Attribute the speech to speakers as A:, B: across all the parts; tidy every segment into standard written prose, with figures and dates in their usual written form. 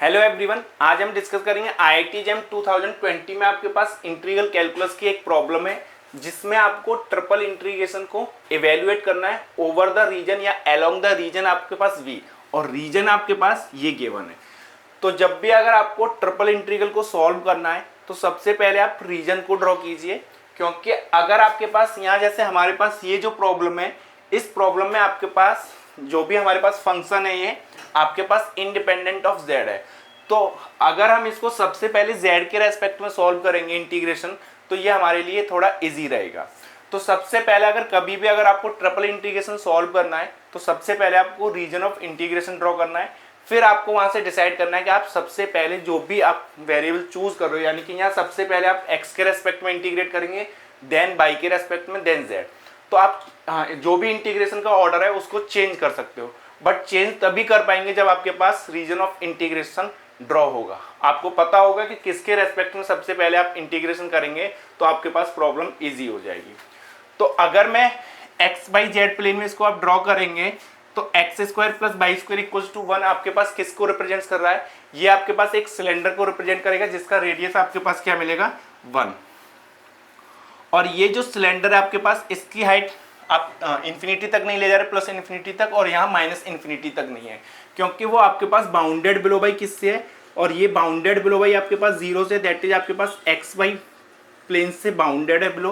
A: Hello everyone, आज हम discuss करेंगे आईआईटी जेम 2020 में आपके पास इंटीग्रल कैलकुलस की एक प्रॉब्लम है जिसमें आपको ट्रिपल इंटीग्रेशन को इवेल्युएट करना है ओवर द रीजन या अलोंग द रीजन आपके पास वी, और रीजन आपके पास ये गिवन है। तो जब भी अगर आपको ट्रिपल इंटीग्रल को सॉल्व करना है तो सबसे पहले आप रीजन को ड्रॉ कीजिए, क्योंकि अगर आपके पास यहाँ जैसे हमारे पास ये जो प्रॉब्लम है, इस प्रॉब्लम में आपके पास जो भी हमारे पास फंक्शन है ये आपके पास इंडिपेंडेंट ऑफ जेड है। तो अगर हम इसको सबसे पहले जेड के रेस्पेक्ट में सॉल्व करेंगे इंटीग्रेशन, तो ये हमारे लिए थोड़ा इजी रहेगा। तो सबसे पहले अगर कभी भी अगर आपको ट्रिपल इंटीग्रेशन सॉल्व करना है तो सबसे पहले आपको रीजन ऑफ इंटीग्रेशन ड्रॉ करना है। फिर आपको वहां से डिसाइड करना है कि आप सबसे पहले जो भी आप वेरिएबल चूज कर रहे हो, यानी कि यहाँ सबसे पहले आप एक्स के रेस्पेक्ट में इंटीग्रेट करेंगे, देन वाई के रेस्पेक्ट में, देन जेड। तो आप जो भी इंटीग्रेशन का ऑर्डर है उसको चेंज कर सकते हो, बट चेंज तभी कर पाएंगे जब आपके पास रीजन ऑफ इंटीग्रेशन ड्रॉ होगा। आपको पता होगा कि किसके रेस्पेक्ट में सबसे पहले आप इंटीग्रेशन करेंगे तो आपके पास प्रॉब्लम इजी हो जाएगी। तो अगर मैं एक्स बाई जेड प्लेन में इसको आप ड्रॉ करेंगे तो x square plus y square equals to 1 आपके पास किसको रिप्रेजेंट कर रहा है? ये आपके पास एक सिलेंडर को रिप्रेजेंट करेगा जिसका रेडियस आपके पास क्या मिलेगा? 1। और ये जो सिलेंडर है आपके पास, इसकी हाइट आप इन्फिनिटी तक नहीं ले जा रहे, प्लस इन्फिनिटी तक, और यहाँ माइनस इन्फिनिटी तक नहीं है, क्योंकि वो आपके पास बाउंडेड बिलो बाई किससे है? और ये बाउंडेड बिलो बाई आपके पास 0 से, दैट इज आपके पास एक्स बाई प्लेन से बाउंडेड है बिलो।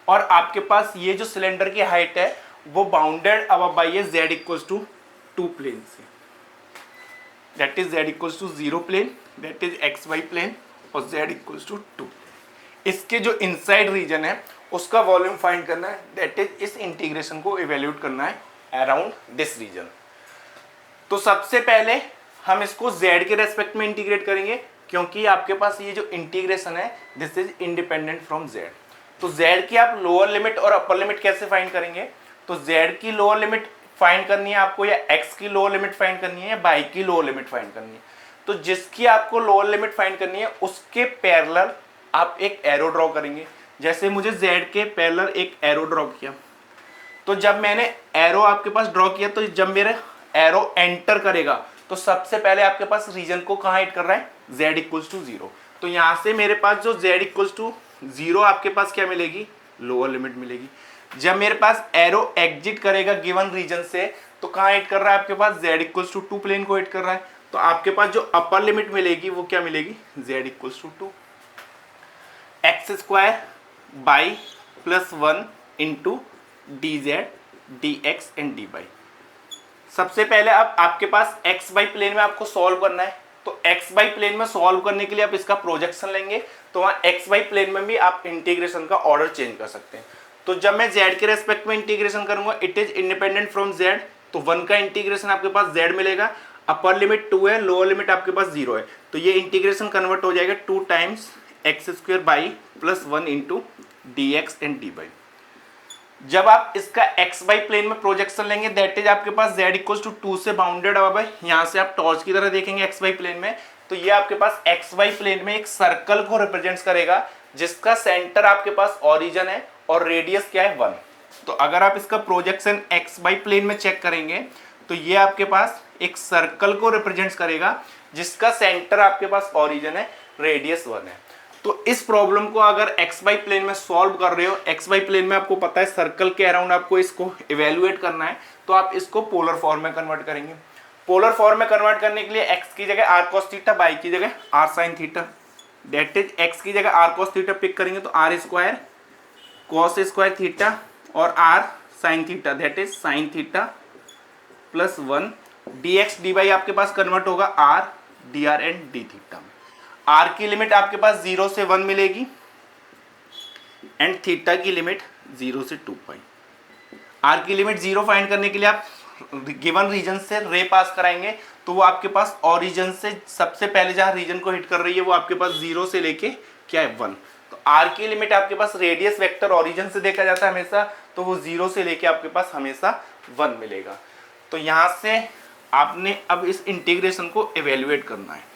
A: और आपके पास ये जो सिलेंडर की हाइट है वो बाउंडेड अब बाई है जेड इक्वल्स टू 2 प्लेन से, that is z equals to 0 plane, that is x y plane, और जेड इक्वल्स टू 2। इसके जो इनसाइड रीजन है उसका वॉल्यूम फाइंड करना है, दैट इज इस इंटीग्रेशन को इवेल्यूट करना है अराउंड दिस रीजन। तो सबसे पहले हम इसको z के रेस्पेक्ट में इंटीग्रेट करेंगे, क्योंकि आपके पास ये जो इंटीग्रेशन है this is independent from z। तो z की आप लोअर लिमिट और अपर लिमिट कैसे फाइंड करेंगे? तो z की लोअर लिमिट फाइंड करनी है आपको, या x की लोअर लिमिट फाइंड करनी है, या y की लोअर लिमिट फाइंड करनी है। तो जिसकी आपको लोअर लिमिट फाइंड करनी है उसके पैरेलल आप एक एरो ड्रॉ करेंगे। जैसे मुझे z के पैरेलल एक एरो ड्रॉ किया, तो जब मैंने एरो आपके पास ड्रॉ किया तो जब मेरे एरो एंटर करेगा तो सबसे पहले आपके पास रीजन को कहाँ हिट कर रहा है? z equals to 0। तो यहाँ से मेरे पास जो z इक्वल्स टू 0 आपके पास क्या मिलेगी? लोअर लिमिट मिलेगी। जब मेरे पास एरो एग्जिट करेगा गिवन रीजन से तो कहाँ हिट कर रहा है आपके पास? z इक्वल्स टू 2 प्लेन को हिट कर रहा है। तो आपके पास जो अपर लिमिट मिलेगी वो क्या मिलेगी? z equals to 2 x square by plus 1 into d z d x and d y. सबसे पहले अब आपके पास एक्स बाई प्लेन में आपको सॉल्व करना है, तो एक्स बाई प्लेन में सॉल्व करने के लिए आप इसका प्रोजेक्शन लेंगे, तो वहाँ एक्स बाई प्लेन में भी आप इंटीग्रेशन का ऑर्डर चेंज कर सकते हैं। तो जब मैं जेड के रेस्पेक्ट में इंटीग्रेशन करूंगा, it is independent from Z, तो 1 का इंटीग्रेशन आपके पास जेड मिलेगा, अपर लिमिट 2 है, लोअर लिमिट आपके पास 0 है, तो ये इंटीग्रेशन कन्वर्ट हो जाएगा 2 times x square by plus 1 into d x and d y. जब आप इसका x बाई प्लेन में प्रोजेक्शन लेंगे, दैट इज आपके पास z इक्वल्स टू 2 से बाउंडेड अब है, यहाँ से आप टॉर्च की तरह देखेंगे x बाई प्लेन में, तो ये आपके पास x बाई प्लेन में एक सर्कल को रिप्रेजेंट्स करेगा जिसका सेंटर आपके पास ओरिजिन है और रेडियस क्या है? 1। तो अगर आप इसका प्रोजेक्शन x बाई प्लेन में चेक करेंगे तो ये आपके पास एक सर्कल को रिप्रेजेंट्स करेगा जिसका सेंटर आपके पास ओरिजिन है, रेडियस 1 है। तो इस प्रॉब्लम को अगर x बाई प्लेन में सॉल्व कर रहे हो, x बाई प्लेन में आपको पता है सर्कल के अराउंड आपको इसको इवेल्युएट करना है, तो आप इसको पोलर फॉर्म में कन्वर्ट करेंगे। पोलर फॉर्म में कन्वर्ट करने के लिए x की जगह r cos थीटा, y की जगह r sin theta, that is x की जगह r cos थीटा पिक करेंगे तो r square cos square theta और r sin theta, that is sin theta plus 1 dx dy आपके पास कन्वर्ट होगा r dr and d theta में। r की limit आपके पास 0 से 1 मिलेगी एंड थीटा की लिमिट 0 से 2 पाई। r की लिमिट 0 फाइंड करने के लिए आप गिवन रीजन से रे पास कराएंगे, तो वो आपके पास ओरिजिन से सबसे पहले जहां रीजन को हिट कर रही है वो आपके पास 0 से लेके क्या है? 1। तो r की लिमिट आपके पास रेडियस वेक्टर ओरिजिन से देखा जाता है हमेशा, तो वो 0 से लेके आपके पास हमेशा 1 मिलेगा। तो यहां से आपने अब इस इंटीग्रेशन को इवेल्युएट करना है।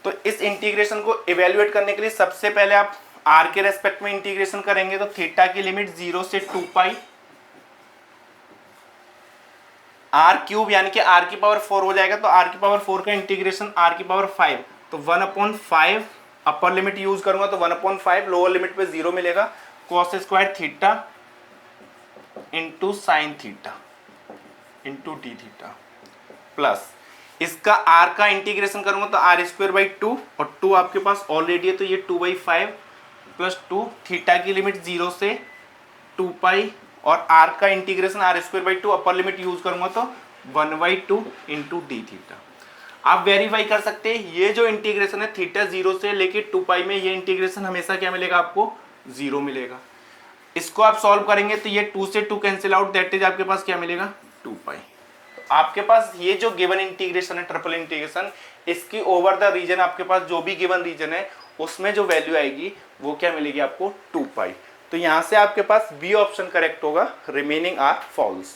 A: तो इस इंटीग्रेशन को इवेल्युएट करने के लिए सबसे पहले आप r के रेस्पेक्ट में इंटीग्रेशन करेंगे, तो थीटा की लिमिट 0 से 2 पाई आर क्यूब यानी कि आर की पावर 4 हो जाएगा, तो आर की पावर 4 का इंटीग्रेशन आर की पावर 5, तो 1/5 अपर लिमिट यूज करूंगा तो 1/5, लोअर लिमिट पे 0 मिलेगा, cos square theta into sine theta into d theta, plus इसका आर का इंटीग्रेशन करूंगा तो आर स्क्वायर बाई 2, और 2 आपके पास ऑलरेडी है तो ये 2/5 प्लस 2, थीटा की लिमिट 0 से 2 पाई, और आर का integration r square by 2 upper limit use करूंगा तो 1/2 इंटू डी थीटा। आप वेरीफाई कर सकते हैं ये जो इंटीग्रेशन है थीटा 0 से लेके 2 पाई में, ये इंटीग्रेशन हमेशा क्या मिलेगा आपको 0 मिलेगा। इसको आप सॉल्व करेंगे तो ये 2 से 2 कैंसिल आउट, दैट इज आपके पास क्या मिलेगा 2 पाई। आपके पास ये जो गिवन इंटीग्रेशन है ट्रिपल इंटीग्रेशन, इसकी ओवर द रीजन आपके पास जो भी गिवन रीजन है उसमें जो वैल्यू आएगी वो क्या मिलेगी आपको 2 पाई। तो यहां से आपके पास बी ऑप्शन करेक्ट होगा, रिमेनिंग आर फॉल्स।